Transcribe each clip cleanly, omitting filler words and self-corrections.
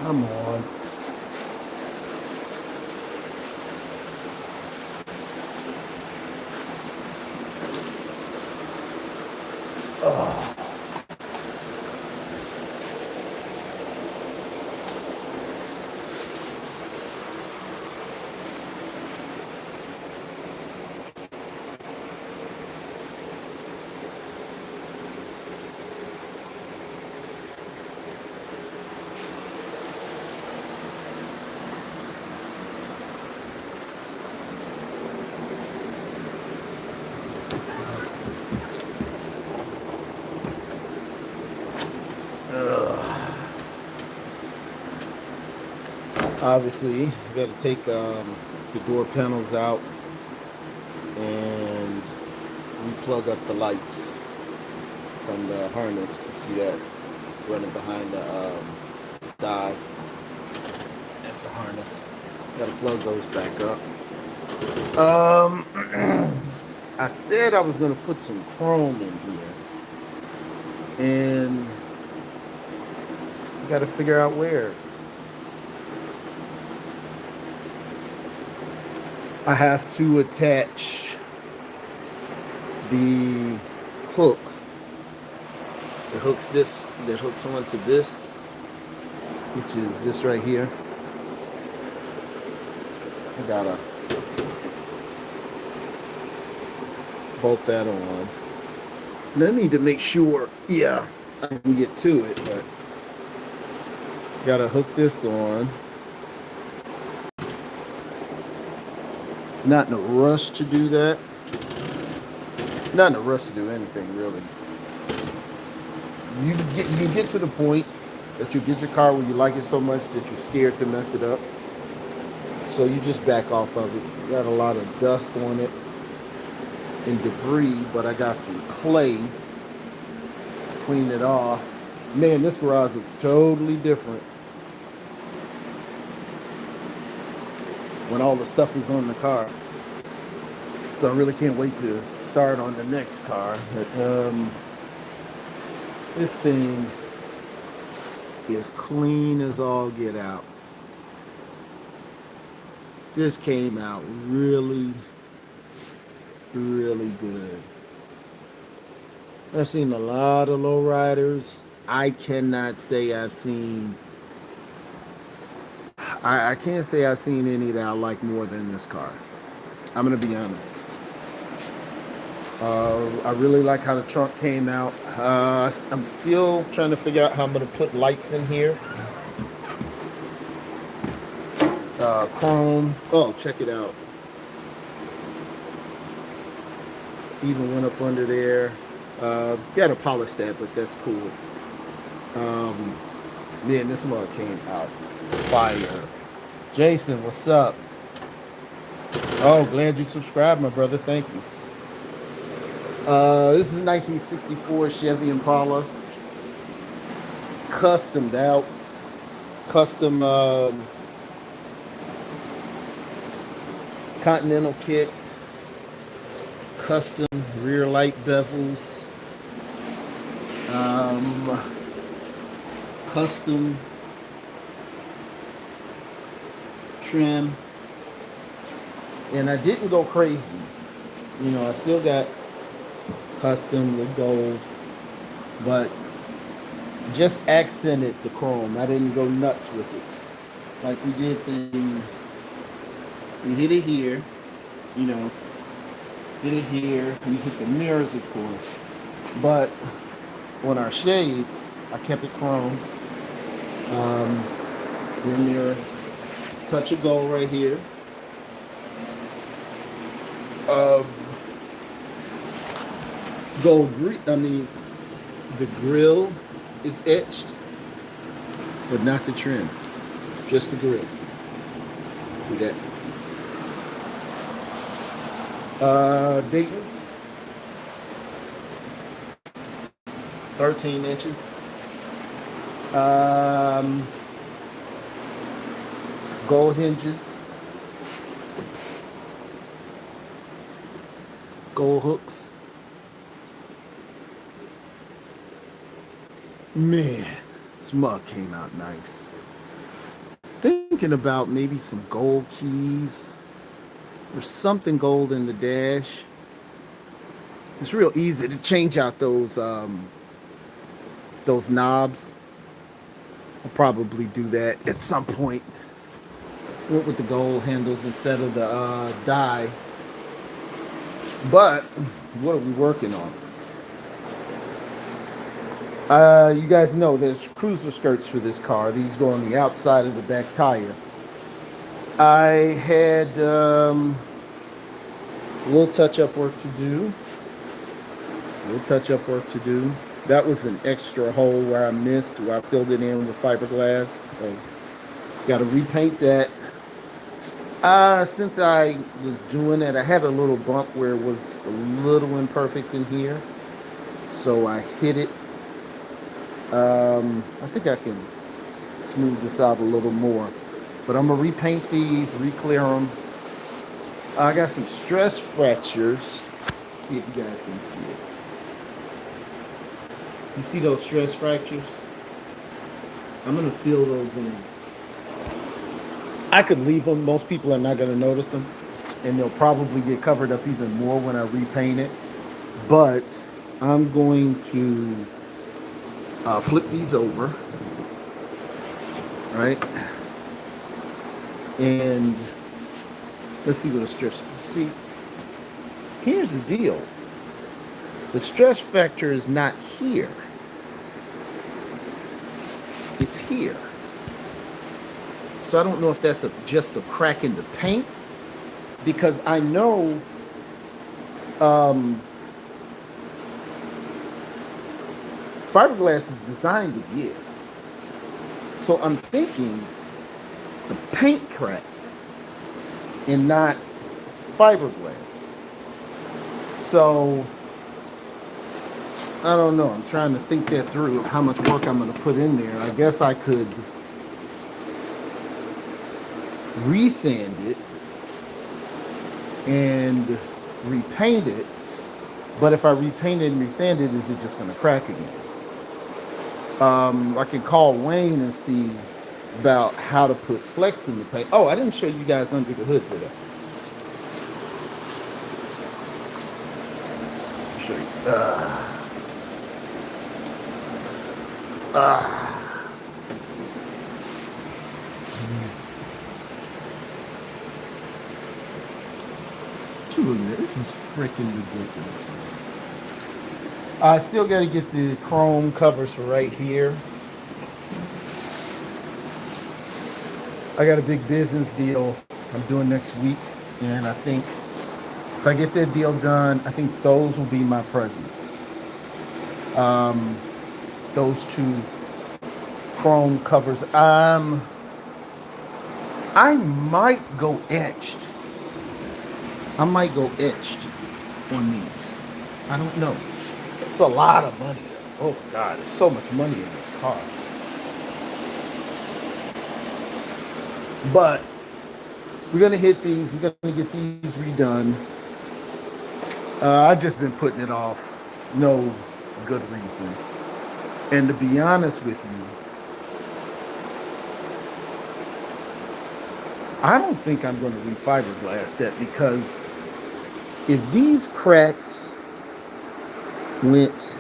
Come on. Obviously, you got to take the door panels out and replug up the lights from the harness. You see that running behind the die? That's the harness. Got to plug those back up. I said I was going to put some chrome in here, and got to figure out where. I have to attach the hook that hooks onto this, which is this right here. I gotta bolt that on. And I need to make sure, yeah, I can get to it, but gotta hook this on. Not in a rush to do that. Not in a rush to do anything, really. You get to the point that you get your car where you like it so much that you're scared to mess it up. So you just back off of it. You got a lot of dust on it and debris, but I got some clay to clean it off. Man, this garage looks totally different when all the stuff is on the car. So I really can't wait to start on the next car. But, this thing is clean as all get out. This came out really, really good. I've seen a lot of lowriders. I cannot say I've seen... I can't say I've seen any that I like more than this car. I'm going to be honest. I really like how the trunk came out. I'm still trying to figure out how I'm going to put lights in here. Chrome. Oh, check it out. Even went up under there. Got to polish that, but that's cool. Man, this mug came out fire. Jason, what's up? Oh, glad you subscribed, my brother. Thank you. This is a 1964 Chevy Impala. Customed out. Custom Continental kit. Custom rear light bevels. Custom trim. And I didn't go crazy. You know, I still got custom with gold, but just accented the chrome. I didn't go nuts with it. Like we did we hit it here, you know, hit it here. We hit the mirrors, of course. But on our shades, I kept it chrome. Rear mirror, touch of gold right here. Gold green. I mean, the grill is etched, but not the trim. Just the grill. See that? Dayton's 13 inches. Gold hinges. Gold hooks. Man, this mug came out nice. thinking about maybe some gold keys or something gold in the dash. It's real easy to change out those knobs. I'll probably do that at some point. Went with the gold handles instead of the die. But what are we working on? You guys know there's cruiser skirts for this car. These go on the outside of the back tire. I had a little touch-up work to do. That was an extra hole where I missed, where I filled it in with fiberglass. So, got to repaint that. Since I was doing it, I had a little bump where it was a little imperfect in here. So I hit it. I think I can smooth this out a little more. But I'm going to repaint these, re-clear them. I got some stress fractures. See if you guys can see it. You see those stress fractures? I'm going to fill those in. I could leave them. Most people are not going to notice them. And they'll probably get covered up even more when I repaint it. But I'm going to flip these over. Right? And let's see what the stress. See, here's the deal. The stress factor is not here. It's here. So I don't know if that's just a crack in the paint, because I know fiberglass is designed to give. So I'm thinking the paint cracked and not fiberglass. So I don't know. I'm trying to think that through, how much work I'm going to put in there. I guess I could resand it and repaint it. But if I repaint it and resand it, is it just going to crack again? I can call Wayne and see about how to put flex in the paint. Oh, I didn't show you guys under the hood with it. I'll show you. Look at that. This is freaking ridiculous, man. I still got to get the chrome covers for right here. I got a big business deal I'm doing next week, and I think if I get that deal done, I think those will be my presents. Those two chrome covers. I might go etched. On these. I don't know. It's a lot of money. Oh God, there's so much money in this car. But we're gonna hit these. We're gonna get these redone. I've just been putting it off. No good reason. And to be honest with you, I don't think I'm going to refiberglass that, because if these cracks went,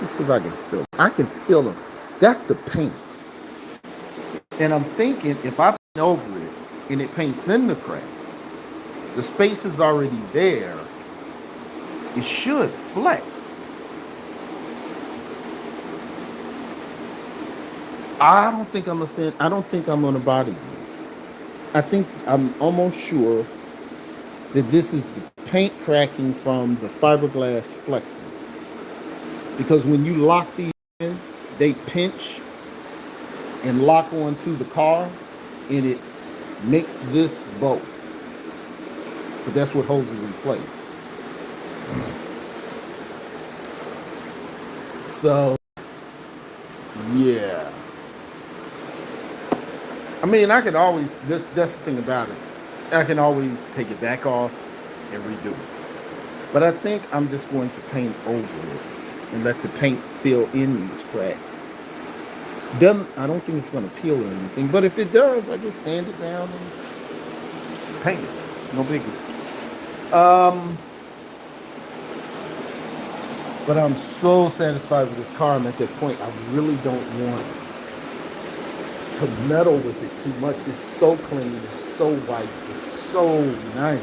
let's see if I can feel them. I can feel them. That's the paint. And I'm thinking if I paint over it and it paints in the cracks, the space is already there. It should flex. I don't think I'm gonna body these. I think I'm almost sure that this is the paint cracking from the fiberglass flexing. Because when you lock these in, they pinch and lock onto the car, and it makes this bolt. But that's what holds it in place. So, yeah. I mean, I can always, that's the thing about it. I can always take it back off and redo it. But I think I'm just going to paint over it and let the paint fill in these cracks. Doesn't, I don't think it's going to peel or anything, but if it does, I just sand it down and paint it. No biggie. Um, but I'm so satisfied with this car. I'm at that point. I really don't want to meddle with it too much. It's so clean. It's so white. It's so nice.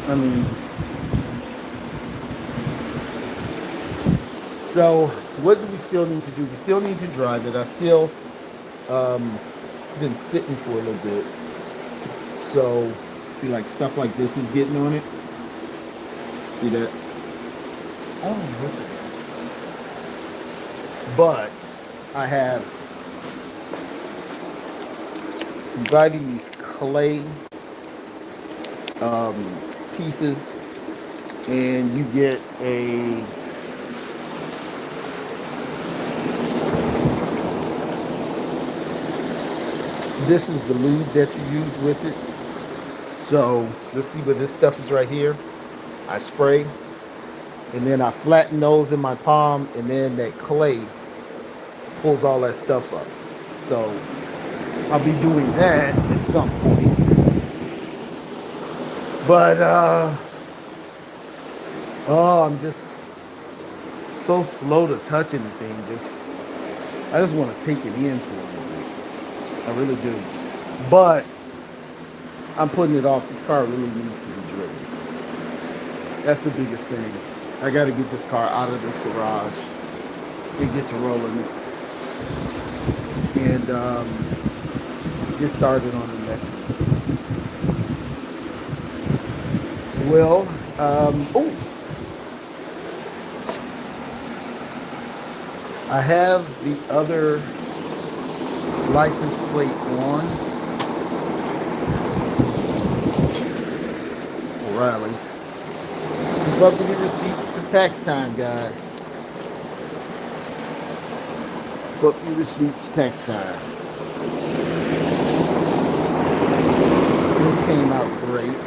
I mean, so what do we still need to do? We still need to drive it. It's been sitting for a little bit. So, see, like stuff like this is getting on it. See that? I don't know what that is. But I have, you buy these clay pieces and you get a, this is the lube that you use with it. So let's see where this stuff is right here. I spray and then I flatten those in my palm, and then that clay pulls all that stuff up. So I'll be doing that at some point. But oh, I'm just so slow to touch anything. I just want to take it in for a little bit. I really do. But I'm putting it off. This car really needs to be driven. That's the biggest thing. I got to get this car out of this garage and get to rolling it. And get started on the next one. Well, oh, I have the other license plate on. O'Reilly's. Keep up with your receipts for tax time, guys. Keep up your receipts tax time. This came out great.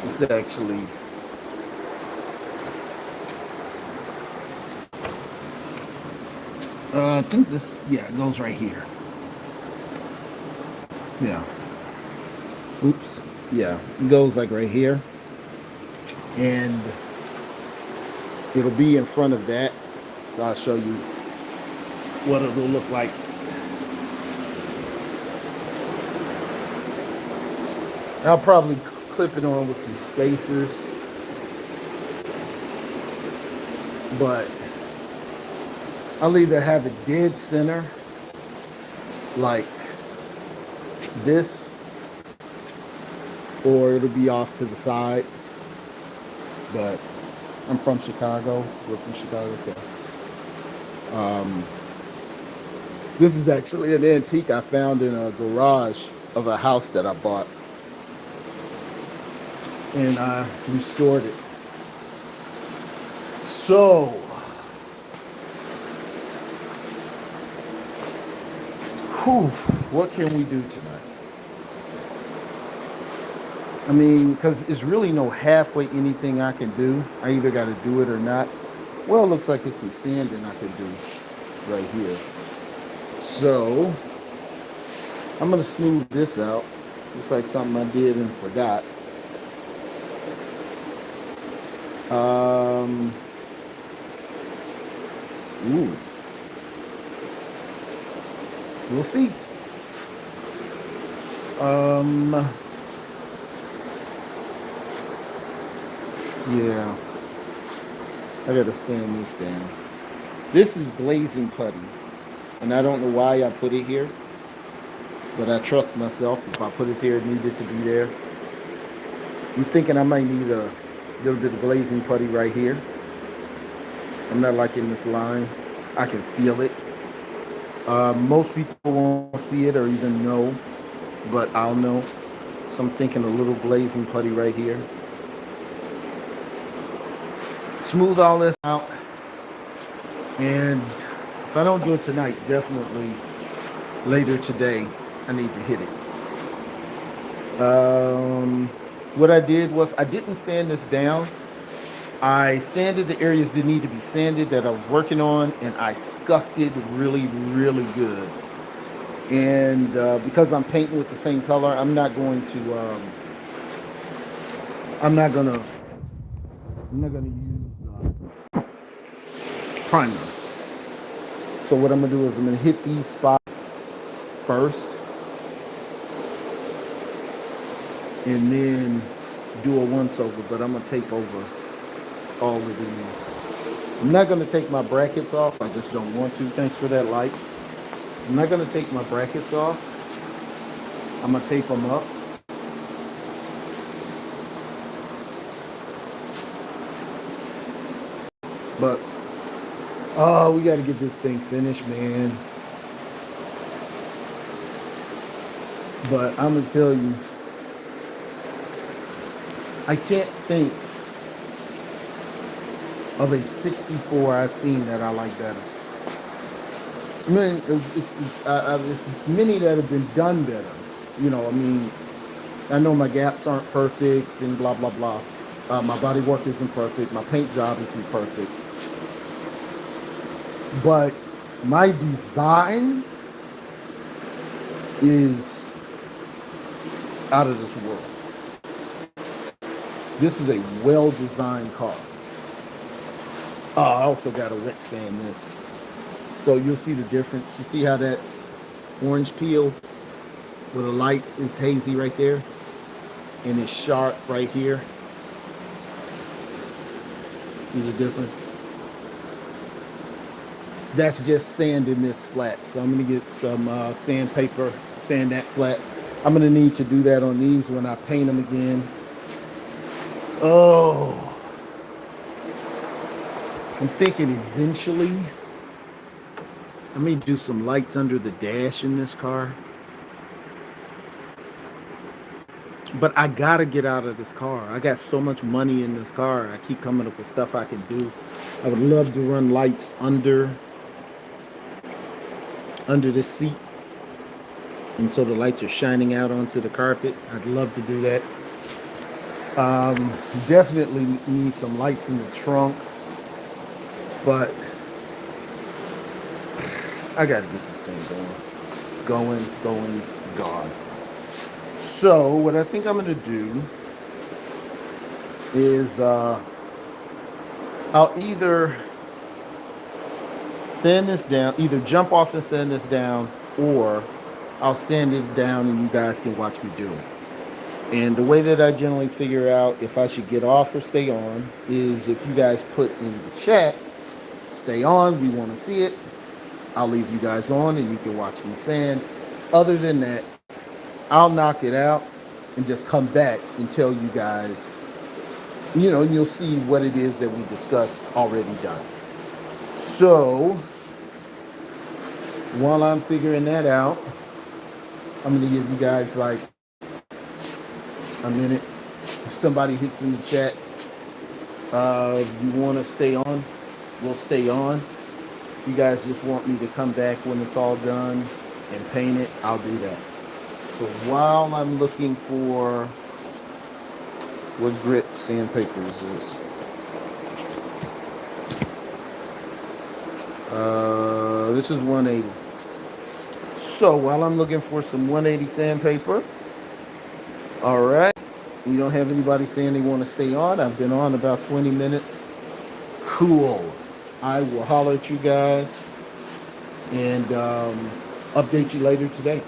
This actually, I think this, yeah, it goes right here. Yeah. Oops. Yeah, it goes like right here. And it'll be in front of that. So I'll show you what it'll look like. I'll probably clip it on with some spacers. But I'll either have it dead center, like this, or it'll be off to the side. But I'm from Chicago, grew up in Chicago, so this is actually an antique I found in a garage of a house that I bought, and I restored it. So, whew, what can we do tonight? I mean, because it's really no halfway anything I can do. I either got to do it or not. Well, it looks like it's some sanding I can do right here. So, I'm going to smooth this out. Just like something I did and forgot. Ooh. We'll see. Yeah. I gotta sand this down. This is glazing putty. And I don't know why I put it here. But I trust myself. If I put it there, it needed to be there. I'm thinking I might need a little bit of glazing putty right here. I'm not liking this line. I can feel it. Most people won't see it or even know, but I'll know. So I'm thinking a little glazing putty right here. Smooth all this out. And if I don't do it tonight, definitely later today, I need to hit it. What I did was I didn't sand this down. I sanded the areas that need to be sanded that I was working on, and I scuffed it really, really good. And because I'm painting with the same color, I'm not gonna, I'm not gonna use primer. So what I'm gonna do is I'm gonna hit these spots first, and then do a once over. But I'm gonna tape over all of these. I'm not gonna take my brackets off. I just don't want to. Thanks for that light. I'm not gonna take my brackets off. I'm gonna tape them up. But oh, we gotta get this thing finished, man. But I'm gonna tell you, I can't think of a 64 I've seen that I like better. I mean, it's many that have been done better. You know, I mean, I know my gaps aren't perfect and blah blah blah. My body work isn't perfect. My paint job isn't perfect. But my design is out of this world. This is a well-designed car. I also got to wet sand this. So you'll see the difference. You see how that's orange peel where the light is hazy right there and it's sharp right here. See the difference? That's just sanding this flat. So I'm going to get some sandpaper, sand that flat. I'm going to need to do that on these when I paint them again. Oh, I'm thinking eventually I may do some lights under the dash in this car. But I gotta get out of this car. I got so much money in this car. I keep coming up with stuff I can do. I would love to run lights under the seat, and so the lights are shining out onto the carpet. I'd love to do that. Definitely need some lights in the trunk, but I gotta get this thing gone. So what I think I'm gonna do is I'll either sand this down, either jump off and sand this down, or I'll sand it down and you guys can watch me do it. And the way that I generally figure out if I should get off or stay on is if you guys put in the chat, stay on, we want to see it. I'll leave you guys on and you can watch me sand. Other than that, I'll knock it out and just come back and tell you guys, you know, and you'll see what it is that we discussed already done. So, while I'm figuring that out, I'm going to give you guys like a minute. If somebody hits in the chat, you want to stay on, we'll stay on. If you guys just want me to come back when it's all done and paint it, I'll do that. So while I'm looking for what grit sandpaper is this? This is 180. So while I'm looking for some 180 sandpaper, all right. You don't have anybody saying they want to stay on. I've been on about 20 minutes. Cool. I will holler at you guys and update you later today.